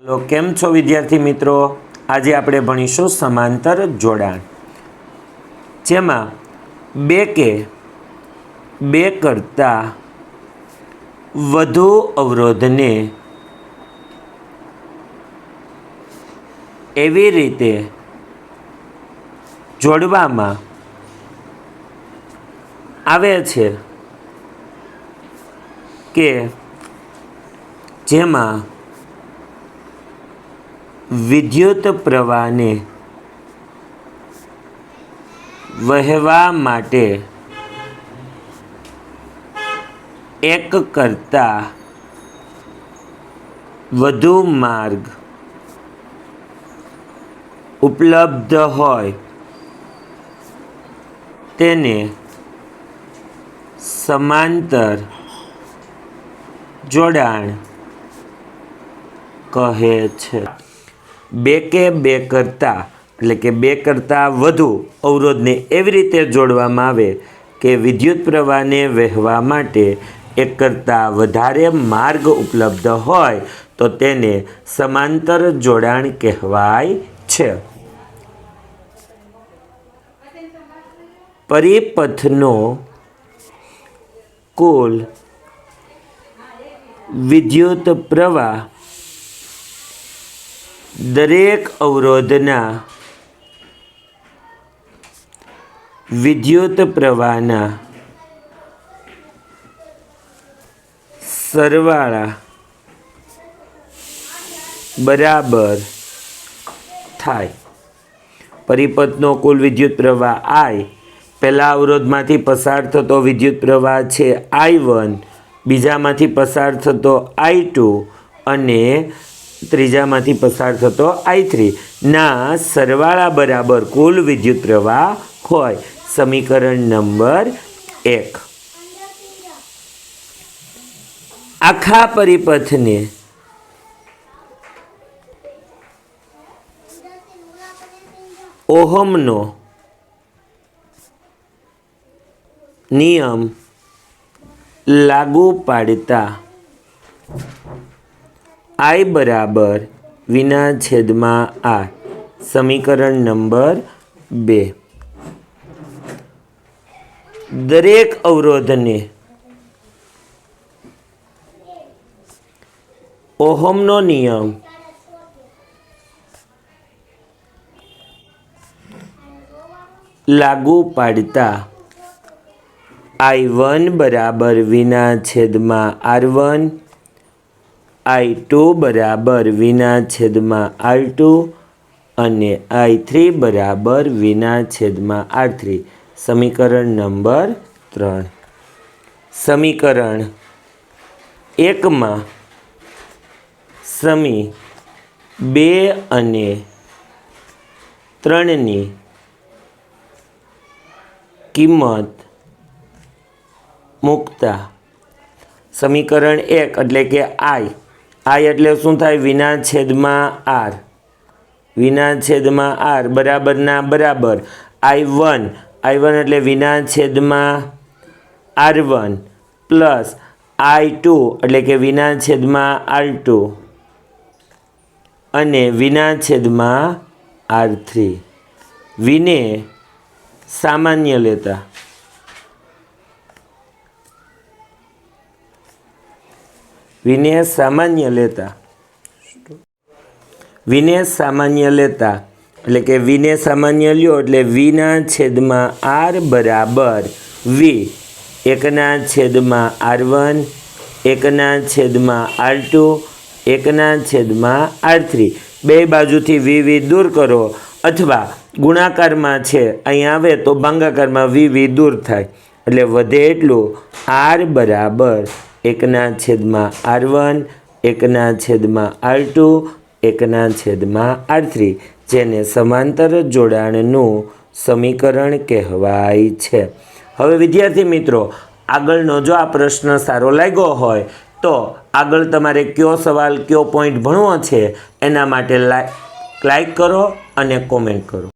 Hello केम छो विद्यार्थी मित्रों। आज આપણે ભણીશું સમાંતર જોડાણ, જેમાં બે કે બે કરતા વધુ અવરોધને એવી રીતે જોડવામાં આવે છે કે જેમાં विद्युत प्रवाह ने वहवा माटे एक करता वधु मार्ग उपलब्ध होय तेने समांतर जोडाण कहे छे। બે કે બે કરતા એટલે કે બે કરતાં વધુ અવરોધને એવી રીતે જોડવામાં આવે કે વિદ્યુત પ્રવાહને વહેવા માટે એક કરતાં વધારે માર્ગ ઉપલબ્ધ હોય તો તેને સમાંતર જોડાણ કહેવાય છે। પરિપથનો કુલ વિદ્યુત પ્રવાહ दरेक अवरोधना विद्युत प्रवाहना सरवाळा बराबर थाय। परिपथनो कुल विद्युत प्रवाह I, पहला अवरोधमांथी पसार थतो विद्युत प्रवाह छे I1, बीजामांथी पसार थतो I2 अने ત્રીજામાંથી પસાર થતો I3 ના સરવાળા બરાબર કુલ વિદ્યુત પ્રવાહ હોય। સમીકરણ નંબર 1। આખા પરિપથને ઓહમનો નિયમ લાગુ પાડતા I बराबर विना छेद में R। समीकरण नंबर 2। दरेक अवरोध ने ओहमनो नियम लागू पाड़ता I1 बराबर विना छेद में R1, I2 बराबर विना छेद में R2 अने I3 बराबर विना छेद में R3। समीकरण नंबर 3। समीकरण 1 में समी 2 अने 3 नी किंमत मुकता समीकरण 1 एटले के I एटले शुं थाय विना छेद में R, विना छेद में R बराबर ना बराबर I1 एटले विना छेद में R1 प्लस I2 एटले के विना छेद में R2 अने विना छेद में R3। विने सामान्य लेता विने सामान्य लेता एटले के विने सामान्य ल्यो एटले विना छेद में R बराबर V, एकना छेद में R1, एकना छेद में R2, एकना छेद में R3। बे बाजुथी V दूर करो अथवा गुणाकार में छे अहीं आवे तो भांगाकार में V दूर थाय एटले वधे एटलुं R बराबर एकना छेद में R1, एकना छेद में R2, एकना छेद में R3, जेने समांतर जोडाणनुं समीकरण कहेवाय छे। हवे विद्यार्थी मित्रों, आगळनो जो आ प्रश्न सारो लाग्यो होय तो आगळ तमारे क्यो सवाल क्यो पॉइंट भणવો छे एना माटे लाइक करो अने कॉमेंट करो।